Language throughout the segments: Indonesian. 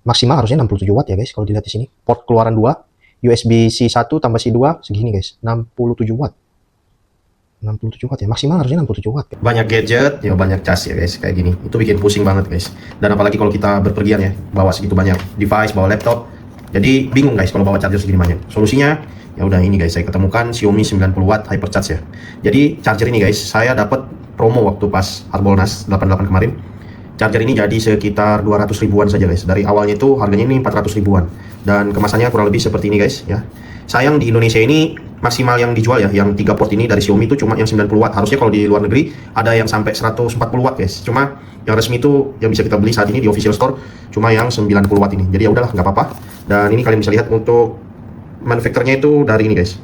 maksimal harusnya 67 watt ya guys, kalau dilihat di sini. Port keluaran 2, USB-C 1 tambah C 2 segini guys, 67 watt. 67 watt ya, maksimal harusnya 67 watt. Banyak gadget, ya banyak cas ya guys, kayak gini. Itu bikin pusing banget guys. Dan apalagi kalau kita berpergian ya, bawa segitu banyak device, bawa laptop. Jadi bingung guys kalau bawa charger segini banyak. Solusinya, ya udah ini guys, saya ketemukan Xiaomi 90 watt Hypercharge ya. Jadi charger ini guys, saya dapat promo waktu pas Harbolnas 88 kemarin. Charger ini jadi sekitar 200 ribuan saja guys. Dari awalnya itu harganya ini 400 ribuan. Dan kemasannya kurang lebih seperti ini guys ya. Sayang di Indonesia ini maksimal yang dijual ya, yang 3 port ini dari Xiaomi itu cuma yang 90 watt. Harusnya kalau di luar negeri ada yang sampai 140 watt guys. Cuma yang resmi itu yang bisa kita beli saat ini di official store cuma yang 90 watt ini. Jadi ya udahlah, nggak apa-apa. Dan ini kalian bisa lihat untuk manufakturnya itu dari ini guys.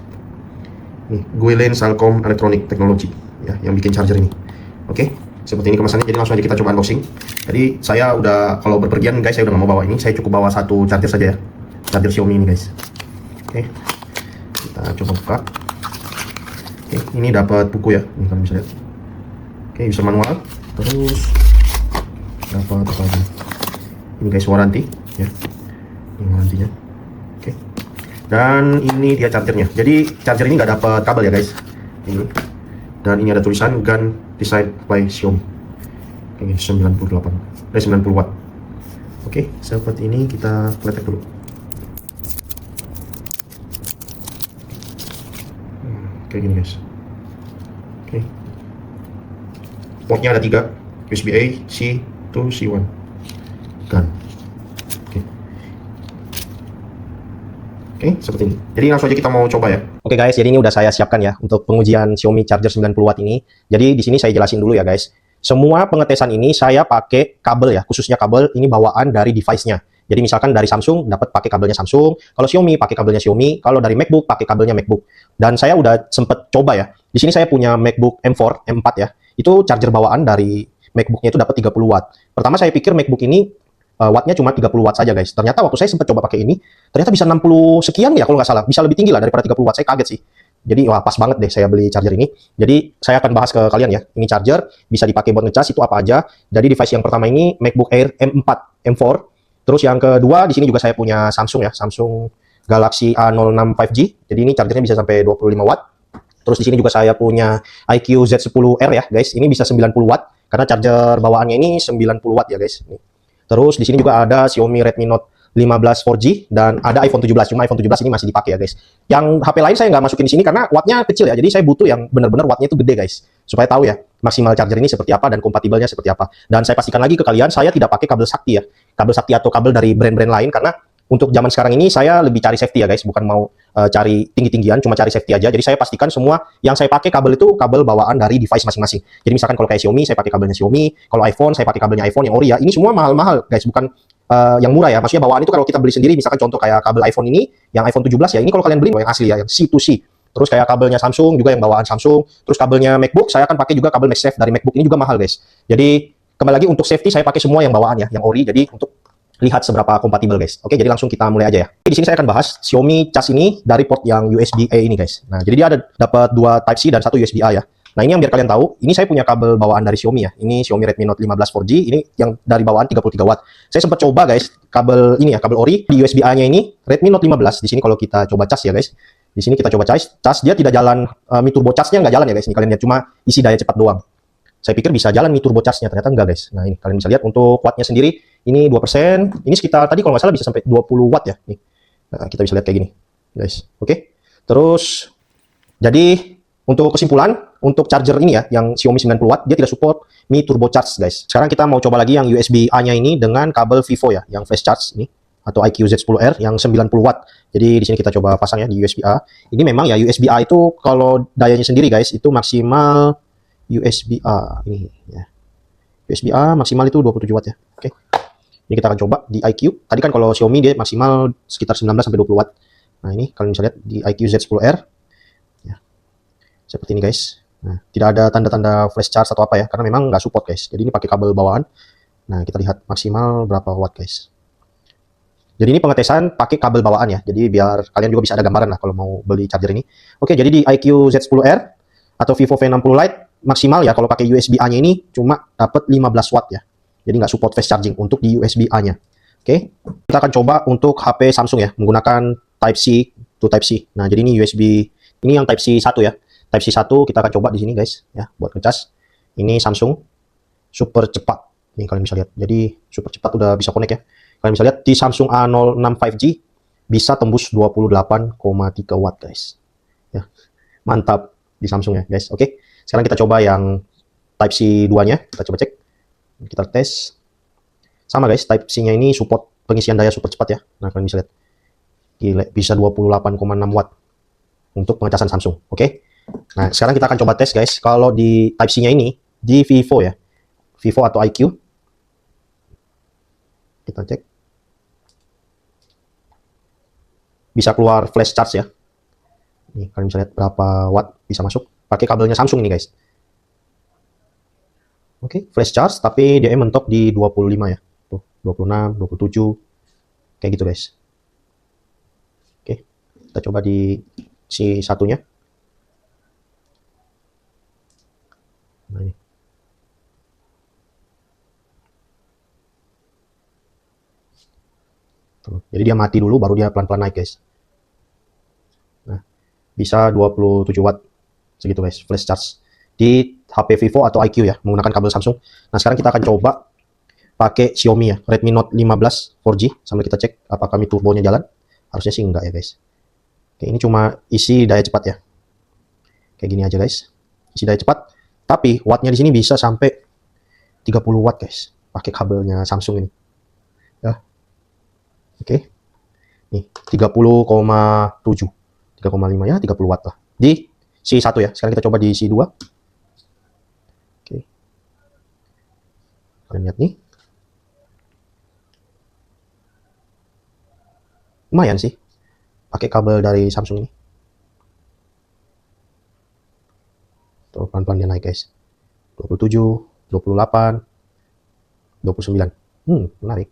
Nih, Guilin Salcom Electronic Technology ya, yang bikin charger ini. Oke, seperti ini kemasannya. Jadi langsung aja kita coba unboxing. Jadi saya udah, kalau berpergian guys, saya udah nggak mau bawa ini. Saya cukup bawa satu charger saja ya, charger Xiaomi ini guys. Oke, kita coba buka. Oke, ini dapat buku ya, ini kalian bisa lihat. Oke, user manual. Terus dapat apa lagi? Ini guys, waranti ya, ini warantinya. Oke, dan ini dia chargernya. Jadi charger ini nggak dapat kabel ya guys. Ini, dan ini ada tulisan Gun Designed by Xiaomi. Oke, 90 watt. Oke, seperti ini, kita letak dulu. Kayak gini guys. Oke, portnya ada 3, USB A, C to C1 kan. Oke, seperti ini. Jadi langsung aja kita mau coba ya. Oke guys, jadi ini udah saya siapkan ya untuk pengujian Xiaomi charger 90 watt ini. Jadi di sini saya jelasin dulu ya guys. Semua pengetesan ini saya pakai kabel ya, khususnya kabel ini bawaan dari device-nya. Jadi misalkan dari Samsung dapat pakai kabelnya Samsung, kalau Xiaomi pakai kabelnya Xiaomi, kalau dari MacBook pakai kabelnya MacBook. Dan saya udah sempet coba ya. Di sini saya punya MacBook M4, M4 ya. Itu charger bawaan dari MacBook-nya itu dapat 30 watt. Pertama saya pikir MacBook ini wattnya cuma 30 watt saja guys. Ternyata waktu saya sempat coba pakai ini, ternyata bisa 60 sekian ya kalau nggak salah. Bisa lebih tinggi lah daripada 30 watt. Saya kaget sih. Jadi wah, pas banget deh saya beli charger ini. Jadi saya akan bahas ke kalian ya. Ini charger bisa dipakai buat ngecas itu apa aja. Jadi device yang pertama ini MacBook Air M4, M4. Terus yang kedua di sini juga saya punya Samsung ya, Samsung Galaxy A06 5G. Jadi ini chargernya bisa sampai 25 watt. Terus di sini juga saya punya iQOO Z10R ya guys. Ini bisa 90 watt karena charger bawaannya ini 90 watt ya guys. Nih. Terus di sini juga ada Xiaomi Redmi Note 15 4G dan ada iPhone 17. Cuma iPhone 17 ini masih dipakai ya guys. Yang HP lain saya nggak masukin di sini karena wattnya kecil ya. Jadi saya butuh yang benar-benar wattnya itu gede guys. Supaya tahu ya maksimal charger ini seperti apa dan kompatibelnya seperti apa. Dan saya pastikan lagi ke kalian, saya tidak pakai kabel sakti ya. Kabel sakti atau kabel dari brand-brand lain karena untuk zaman sekarang ini saya lebih cari safety ya guys, bukan mau cari tinggi-tinggian, cuma cari safety aja. Jadi saya pastikan semua yang saya pakai kabel itu kabel bawaan dari device masing-masing. Jadi misalkan kalau kayak Xiaomi, saya pakai kabelnya Xiaomi. Kalau iPhone, saya pakai kabelnya iPhone yang ori ya. Ini semua mahal-mahal guys, bukan yang murah ya. Maksudnya bawaan itu kalau kita beli sendiri, misalkan contoh kayak kabel iPhone ini, yang iPhone 17 ya, ini kalau kalian beli yang asli ya, yang C2C. Terus kayak kabelnya Samsung juga yang bawaan Samsung. Terus kabelnya MacBook, saya akan pakai juga kabel MagSafe dari MacBook, ini juga mahal guys. Jadi kembali lagi untuk safety saya pakai semua yang bawaan ya, yang ori. Jadi untuk lihat seberapa kompatibel guys. Oke, jadi langsung kita mulai aja ya. Di sini saya akan bahas Xiaomi cas ini dari port yang USB-A ini guys. Nah, jadi dia ada dapat 2 Type-C dan 1 USB-A ya. Nah, ini yang biar kalian tahu, ini saya punya kabel bawaan dari Xiaomi ya. Ini Xiaomi Redmi Note 15 4G, ini yang dari bawaan 33 watt. Saya sempat coba guys, kabel ini ya, kabel ori di USB-A-nya ini Redmi Note 15. Di sini kalau kita coba cas ya guys. Di sini kita coba cas dia tidak jalan, Mi Turbo Charge-nya nggak jalan ya guys. Ini kalian lihat cuma isi daya cepat doang. Saya pikir bisa jalan Mi Turbo Charge-nya, ternyata enggak guys. Nah, ini kalian bisa lihat untuk wattnya sendiri, ini 2%, ini sekitar tadi kalau nggak salah bisa sampai 20 watt ya. Nih. Nah, kita bisa lihat kayak gini, guys. Oke. Terus, jadi untuk kesimpulan, untuk charger ini ya, yang Xiaomi 90 watt, dia tidak support Mi Turbo Charge guys. Sekarang kita mau coba lagi yang USB-A-nya ini dengan kabel Vivo ya, yang fast charge ini, atau iQOO Z10R yang 90 watt. Jadi di sini kita coba pasang ya di USB-A. Ini memang ya USB-A itu kalau dayanya sendiri guys, itu maksimal USB-A ini ya. USB-A maksimal itu 27 watt ya. Oke. Ini kita akan coba di iQOO. Tadi kan kalau Xiaomi dia maksimal sekitar 19 sampai 20 watt. Nah, ini kalian bisa lihat di iQOO Z10R. Ya. Seperti ini guys. Nah, tidak ada tanda-tanda flash charge atau apa ya, karena memang nggak support guys. Jadi ini pakai kabel bawaan. Nah, kita lihat maksimal berapa watt guys. Jadi ini pengetesan pakai kabel bawaan ya. Jadi biar kalian juga bisa ada gambaran lah kalau mau beli charger ini. Oke, jadi di iQOO Z10R atau Vivo V60 Lite maksimal ya kalau pakai USB-A-nya ini cuma dapat 15 watt ya. Jadi nggak support fast charging untuk di USB-A-nya. Oke, kita akan coba untuk HP Samsung ya, menggunakan Type C to Type C. Nah, jadi ini USB, ini yang Type C 1 ya. Type C 1 kita akan coba di sini guys, ya, buat ngecas. Ini Samsung, super cepat. Nih kalian bisa lihat, jadi super cepat udah bisa connect ya. Kalian bisa lihat di Samsung A06 5G bisa tembus 28,3 watt guys. Ya, mantap di Samsung ya guys. Oke, sekarang kita coba yang Type C 2-nya, kita coba cek. Kita tes. Sama guys, Type C-nya ini support pengisian daya super cepat ya. Nah, kalian bisa lihat. Gila, bisa 28,6 watt untuk pengecasan Samsung. Oke. Nah, sekarang kita akan coba tes guys. Kalau di Type C-nya ini, di Vivo ya. Vivo atau iQ. Kita cek. Bisa keluar flash charge ya. Nih, kalian bisa lihat berapa watt bisa masuk. Pakai kabelnya Samsung ini guys. Oke, flash charge, tapi dia mentok di 25 ya. Tuh, 26, 27. Kayak gitu guys. Oke, kita coba di si satunya. Nah, ini. Tuh, jadi dia mati dulu, baru dia pelan-pelan naik guys. Nah, bisa 27 watt. Segitu guys, flash charge. Di HP Vivo atau iQ ya, menggunakan kabel Samsung. Nah, sekarang kita akan coba pakai Xiaomi ya, Redmi Note 15 4G, sambil kita cek apakah Mi turbonya jalan. Harusnya sih enggak ya guys. Oke, ini cuma isi daya cepat ya. Kayak gini aja guys. Isi daya cepat, tapi wattnya di sini bisa sampai 30 watt guys, pakai kabelnya Samsung ini. Ya. Oke. Nih, 30,7. 3,5 ya, 30 watt lah. Di si 1 ya. Sekarang kita coba di si 2. Oke. Kalian lihat nih. Lumayan sih, pakai kabel dari Samsung ini. Tuh, pelan-pelan dia naik guys. 27, 28, 29. Menarik.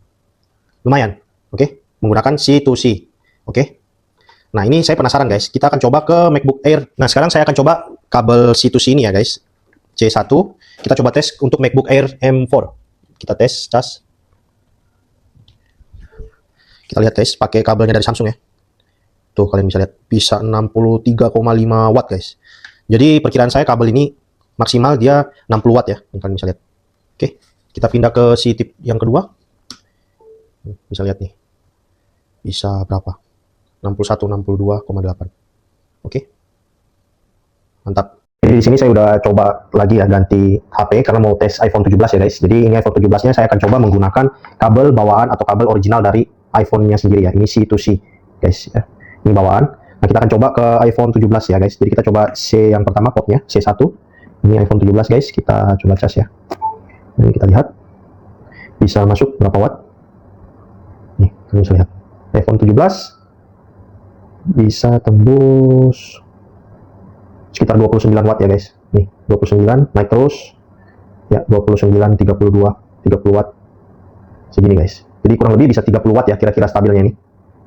Lumayan. Oke, menggunakan C2C. Oke. Nah, ini saya penasaran guys. Kita akan coba ke MacBook Air. Nah, sekarang saya akan coba kabel C2C ini ya guys. C1. Kita coba tes untuk MacBook Air M4. Kita tes, cas. Kita lihat guys, pakai kabelnya dari Samsung ya. Tuh, kalian bisa lihat, bisa 63,5 watt guys. Jadi perkiraan saya kabel ini maksimal dia 60 watt ya, kalian bisa lihat. Oke, kita pindah ke si tip yang kedua. Bisa lihat nih, bisa berapa? 61, 62,8. Oke, mantap. Jadi di sini saya udah coba lagi ya ganti HP karena mau tes iPhone 17 ya guys. Jadi ini iPhone 17-nya saya akan coba menggunakan kabel bawaan atau kabel original dari iPhone-nya sendiri ya. Ini C2C guys ya. Ini bawaan. Nah, kita akan coba ke iPhone 17 ya guys. Jadi kita coba C yang pertama portnya, C1. Ini iPhone 17 guys, kita coba cas ya. Ini kita lihat bisa masuk berapa watt. Nih, kalian bisa lihat. iPhone 17 bisa tembus sekitar 29 watt ya guys. Nih, 29 naik terus. Ya, 29, 32, 30 watt. Segini guys. Jadi kurang lebih bisa 30 watt ya kira-kira stabilnya ini.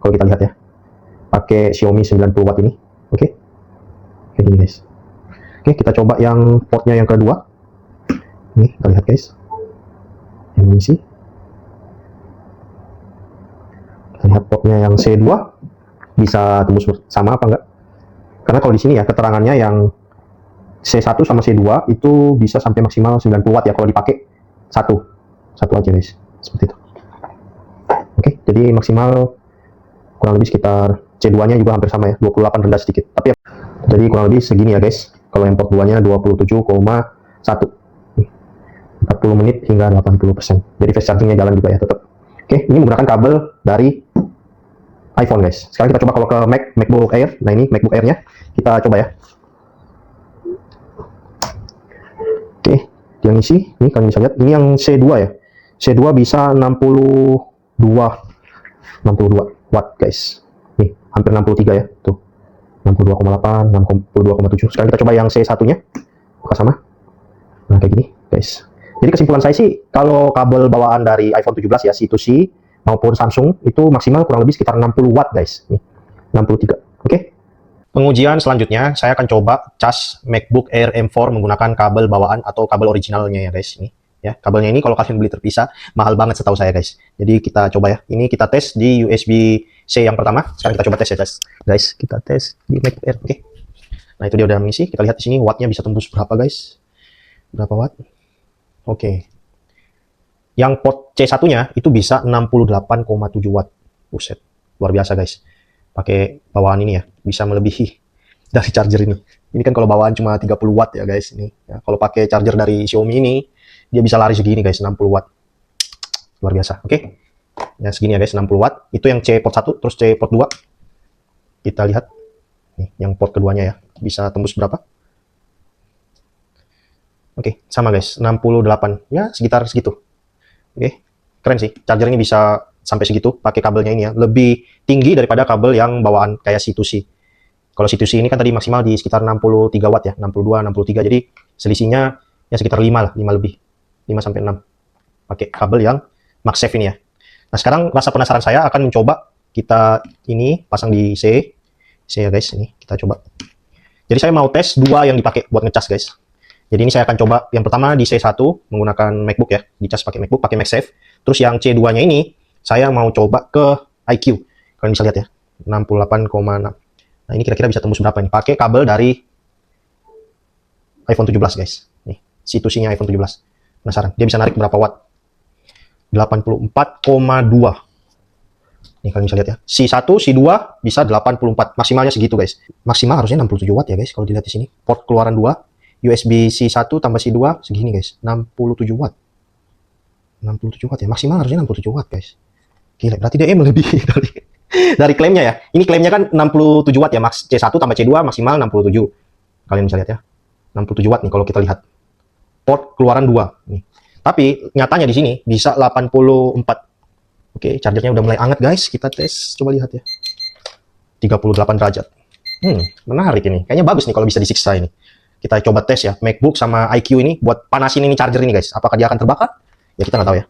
Kalau kita lihat ya. Pakai Xiaomi 90 watt ini. Oke. Kayak gini guys. Oke, kita coba yang portnya yang kedua. Nih, kita lihat guys. Yang ini sih. Kita lihat portnya yang C2 bisa tembus sama apa enggak? Karena kalau di sini ya keterangannya yang C1 sama C2 itu bisa sampai maksimal 90 watt ya kalau dipakai satu aja guys. Seperti itu. Oke, jadi maksimal kurang lebih sekitar C2-nya juga hampir sama ya, 28 rendah sedikit. Tapi ya, jadi kurang lebih segini ya guys. Kalau yang port 2-nya 27,1. 40 menit hingga 80%. Jadi fast charging-nya jalan juga ya tetap. Oke, ini menggunakan kabel dari iPhone guys. Sekarang kita coba kalau ke MacBook Air. Nah, ini MacBook Air-nya. Kita coba ya. Oke, yang isi. Ini kalian bisa lihat. Ini yang C2 ya. C2 bisa 62 watt guys. Nih, hampir 63 ya. Tuh. 62,8, 62,7. Sekarang kita coba yang C1-nya. Apakah sama? Nah, kayak gini guys. Jadi kesimpulan saya sih, kalau kabel bawaan dari iPhone 17 ya, C2C maupun Samsung, itu maksimal kurang lebih sekitar 60 watt guys. Nih, 63. Oke. Pengujian selanjutnya, saya akan coba cas MacBook Air M4 menggunakan kabel bawaan atau kabel originalnya ya guys. Ini ya. Kabelnya ini kalau kalian beli terpisah mahal banget setahu saya guys. Jadi kita coba ya. Ini kita tes di USB-C yang pertama. Sekarang kita coba tes ya guys. Guys, kita tes di MacBook Air. Oke. Nah, itu dia udah mengisi. Kita lihat di sini wattnya bisa tembus berapa guys? Berapa watt? Oke. Yang port C1-nya itu bisa 68,7 watt. Buset. Luar biasa guys. Pakai bawaan ini ya, bisa melebihi dari charger ini. Ini kan kalau bawaan cuma 30 watt ya guys ini. Ya, kalau pakai charger dari Xiaomi ini dia bisa lari segini guys, 60 watt. Luar biasa. Oke. Ya segini ya guys, 60 watt. Itu yang C port 1, terus C port 2. Kita lihat nih yang port keduanya ya, bisa tembus berapa? Oke, sama guys, 68. Ya, sekitar segitu. Oke. Keren sih. Charger ini bisa sampai segitu pakai kabelnya ini ya. Lebih tinggi daripada kabel yang bawaan kayak C2C. Kalau C2C ini kan tadi maksimal di sekitar 63 watt ya, 62, 63. Jadi selisihnya ya sekitar 5 lah, 5 lebih. 5 sampai 6. Pakai kabel yang MagSafe ini ya. Nah, sekarang rasa penasaran saya akan mencoba kita ini pasang di C ya guys, ini kita coba. Jadi saya mau tes dua yang dipakai buat ngecas guys. Jadi ini saya akan coba yang pertama di C1 menggunakan MacBook ya, dicas pakai MacBook, pakai MagSafe. Terus yang C2-nya ini saya mau coba ke iQ. Kalian bisa lihat ya, 68,6. Nah, ini kira-kira bisa tembus berapa nih? Pakai kabel dari iPhone 17 guys. Nih, C2C-nya iPhone 17. Penasaran, dia bisa narik berapa watt? 84,2. Nih kalian bisa lihat ya. C1, C2 bisa 84. Maksimalnya segitu guys. Maksimal harusnya 67 watt ya guys kalau dilihat di sini. Port keluaran 2, USB C1 tambah C2 segini guys. 67 watt. 67 watt ya. Maksimal harusnya 67 watt guys. Gila, berarti dia melebihi dari klaimnya ya. Ini klaimnya kan 67 watt ya. Max C1 tambah C2 maksimal 67. Kalian bisa lihat ya. 67 watt nih kalau kita lihat. Port keluaran 2 nih. Tapi nyatanya di sini bisa 84. Oke, chargernya udah mulai anget guys. Kita tes, coba lihat ya. 38 derajat. Menarik ini. Kayaknya bagus nih kalau bisa disiksa ini. Kita coba tes ya, MacBook sama iQ ini buat panasin ini charger ini guys. Apakah dia akan terbakar? Ya kita nggak tahu ya.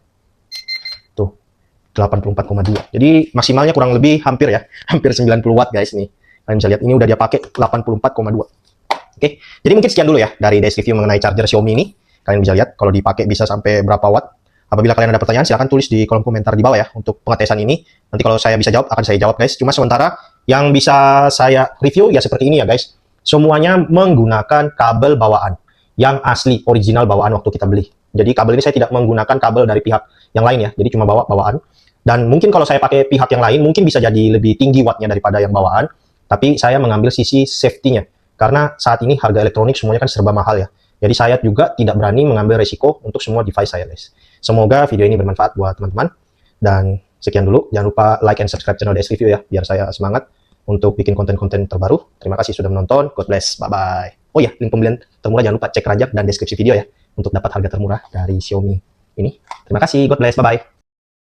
Tuh, 84,2. Jadi maksimalnya kurang lebih hampir ya. Hampir 90 watt guys nih. Kalian bisa lihat, ini udah dia pakai 84,2. Oke, jadi mungkin sekian dulu ya dari Days Review mengenai charger Xiaomi ini. Kalian bisa lihat kalau dipakai bisa sampai berapa watt. Apabila kalian ada pertanyaan, silahkan tulis di kolom komentar di bawah ya untuk pengetesan ini. Nanti kalau saya bisa jawab, akan saya jawab guys. Cuma sementara yang bisa saya review ya seperti ini ya guys. Semuanya menggunakan kabel bawaan yang asli, original bawaan waktu kita beli. Jadi kabel ini saya tidak menggunakan kabel dari pihak yang lain ya. Jadi cuma bawaan. Dan mungkin kalau saya pakai pihak yang lain, mungkin bisa jadi lebih tinggi wattnya daripada yang bawaan. Tapi saya mengambil sisi safety-nya. Karena saat ini harga elektronik semuanya kan serba mahal ya. Jadi saya juga tidak berani mengambil resiko untuk semua device saya guys. Semoga video ini bermanfaat buat teman-teman. Dan sekian dulu. Jangan lupa like and subscribe channel DS Review ya. Biar saya semangat untuk bikin konten-konten terbaru. Terima kasih sudah menonton. God bless. Bye-bye. Oh ya, link pembelian termurah jangan lupa cek rajak dan deskripsi video ya. Untuk dapat harga termurah dari Xiaomi ini. Terima kasih. God bless. Bye-bye.